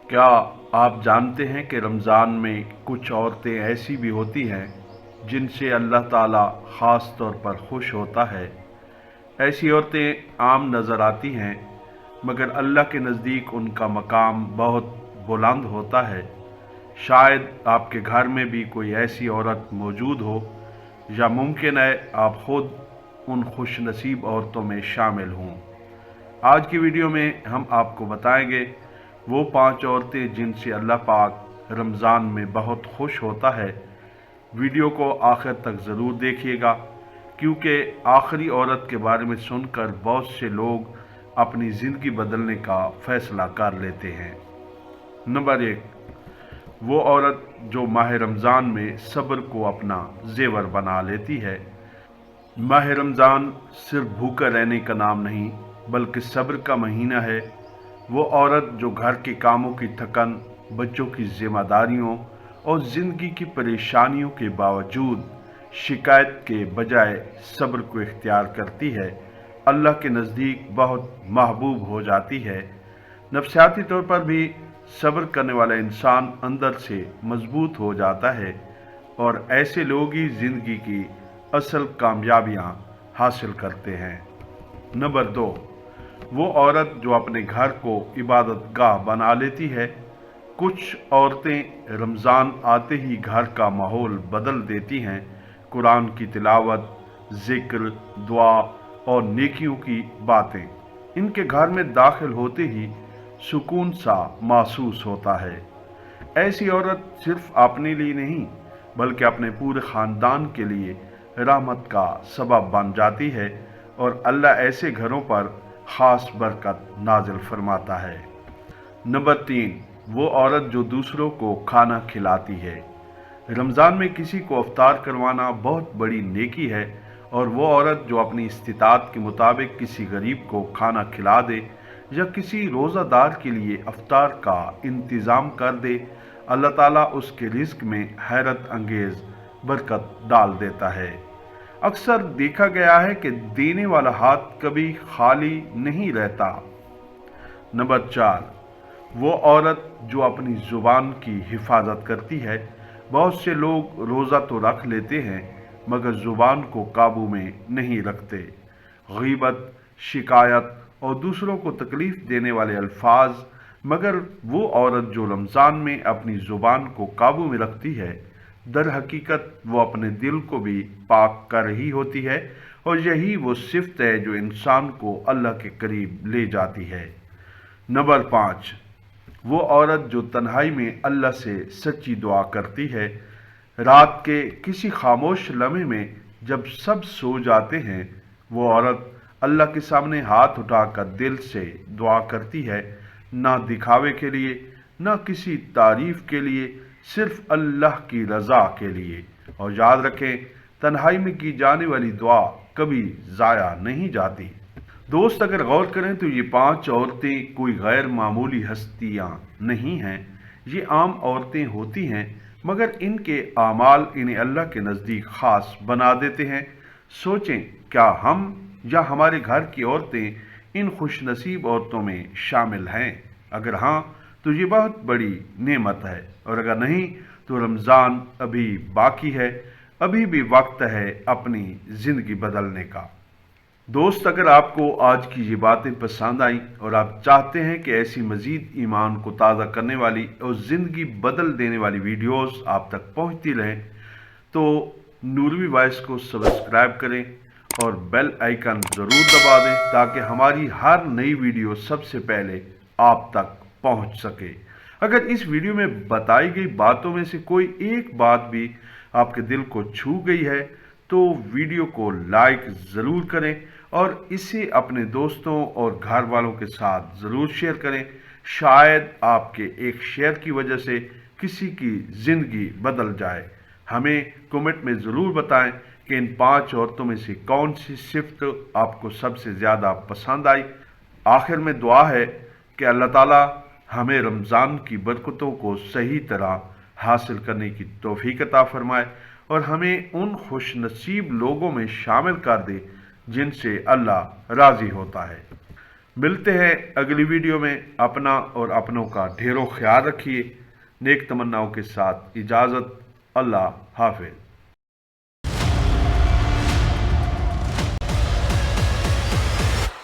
क्या आप जानते हैं कि रमज़ान में कुछ औरतें ऐसी भी होती हैं जिनसे अल्लाह ताला ख़ास तौर पर खुश होता है। ऐसी औरतें आम नज़र आती हैं, मगर अल्लाह के नज़दीक उनका मकाम बहुत बुलंद होता है। शायद आपके घर में भी कोई ऐसी औरत मौजूद हो, या मुमकिन है आप खुद उन खुश नसीब औरतों में शामिल हों। आज की वीडियो में हम आपको बताएंगे वो 5 औरतें जिनसे अल्लाह पाक रमज़ान में बहुत खुश होता है। वीडियो को आखिर तक ज़रूर देखिएगा, क्योंकि आखिरी औरत के बारे में सुनकर बहुत से लोग अपनी ज़िंदगी बदलने का फ़ैसला कर लेते हैं। नंबर 1, वो औरत जो माह रमज़ान में सब्र को अपना जेवर बना लेती है। माह रमज़ान सिर्फ भूखा रहने का नाम नहीं, बल्कि सब्र का महीना है। वो औरत जो घर के कामों की थकन, बच्चों की जिम्मेदारियों और ज़िंदगी की परेशानियों के बावजूद शिकायत के बजाय सब्र को इख्तियार करती है, अल्लाह के नज़दीक बहुत महबूब हो जाती है। नफसियाती तौर पर भी सब्र करने वाला इंसान अंदर से मजबूत हो जाता है, और ऐसे लोग ही ज़िंदगी की असल कामयाबियां हासिल करते हैं। नंबर 2, वो औरत जो अपने घर को इबादत गाह बना लेती है। कुछ औरतें रमज़ान आते ही घर का माहौल बदल देती हैं। कुरान की तिलावत, ज़िक्र, दुआ और नेकियों की बातें इनके घर में दाखिल होते ही सुकून सा महसूस होता है। ऐसी औरत सिर्फ अपने लिए नहीं, बल्कि अपने पूरे ख़ानदान के लिए रहमत का सबब बन जाती है, और अल्लाह ऐसे घरों पर ख़ास बरकत नाजिल फरमाता है। नंबर 3, वो औरत जो दूसरों को खाना खिलाती है। रमज़ान में किसी को अफ्तार करवाना बहुत बड़ी नेकी है, और वो औरत जो अपनी इस्तिताअत के मुताबिक किसी गरीब को खाना खिला दे या किसी रोज़ादार के लिए अफ्तार का इंतज़ाम कर दे, अल्लाह ताला उसके रिज़्क में हैरत अंगेज़ बरकत डाल देता है। अक्सर देखा गया है कि देने वाला हाथ कभी खाली नहीं रहता। नंबर 4, वो औरत जो अपनी ज़ुबान की हिफाजत करती है। बहुत से लोग रोज़ा तो रख लेते हैं, मगर ज़ुबान को काबू में नहीं रखते। गीबत, शिकायत और दूसरों को तकलीफ़ देने वाले अल्फाज। मगर वो औरत जो रमज़ान में अपनी ज़ुबान को काबू में रखती है, दर हकीकत वो अपने दिल को भी पाक कर रही होती है, और यही वो सिफ़त है जो इंसान को अल्लाह के करीब ले जाती है। नंबर 5, वो औरत जो तन्हाई में अल्लाह से सच्ची दुआ करती है। रात के किसी खामोश लम्हे में जब सब सो जाते हैं, वो औरत अल्लाह के सामने हाथ उठाकर दिल से दुआ करती है, ना दिखावे के लिए, ना किसी तारीफ के लिए, सिर्फ अल्लाह की रज़ा के लिए। और याद रखें, तन्हाई में की जाने वाली दुआ कभी ज़ाया नहीं जाती। दोस्त, अगर गौर करें तो ये 5 औरतें कोई गैर मामूली हस्तियां नहीं हैं। ये आम औरतें होती हैं, मगर इनके आमाल इन्हें अल्लाह के नज़दीक ख़ास बना देते हैं। सोचें, क्या हम या हमारे घर की औरतें इन खुशनसीब औरतों में शामिल हैं? अगर हाँ, तो ये बहुत बड़ी नेमत है, और अगर नहीं तो रमज़ान अभी बाकी है, अभी भी वक्त है अपनी ज़िंदगी बदलने का। दोस्त, अगर आपको आज की ये बातें पसंद आईं और आप चाहते हैं कि ऐसी मज़ीद ईमान को ताज़ा करने वाली और ज़िंदगी बदल देने वाली वीडियोस आप तक पहुंचती रहें, तो नूरवी वॉइस को सब्सक्राइब करें और बेल आइकन ज़रूर दबा दें, ताकि हमारी हर नई वीडियो सबसे पहले आप तक पहुंच सके। अगर इस वीडियो में बताई गई बातों में से कोई एक बात भी आपके दिल को छू गई है, तो वीडियो को लाइक ज़रूर करें और इसे अपने दोस्तों और घर वालों के साथ ज़रूर शेयर करें। शायद आपके एक शेयर की वजह से किसी की ज़िंदगी बदल जाए। हमें कमेंट में ज़रूर बताएं कि इन 5 औरतों में से कौन सी सिफ़त आपको सबसे ज़्यादा पसंद आई। आखिर में दुआ है कि अल्लाह ताला हमें रमज़ान की बरकतों को सही तरह हासिल करने की तौफीक अता फरमाए, और हमें उन खुश नसीब लोगों में शामिल कर दे जिनसे अल्लाह राज़ी होता है। ملتے ہیں اگلی ویڈیو میں۔ اپنا اور اپنوں کا ڈھیروں خیال رکھیے۔ نیک تمناؤں کے ساتھ اجازت۔ اللہ حافظ۔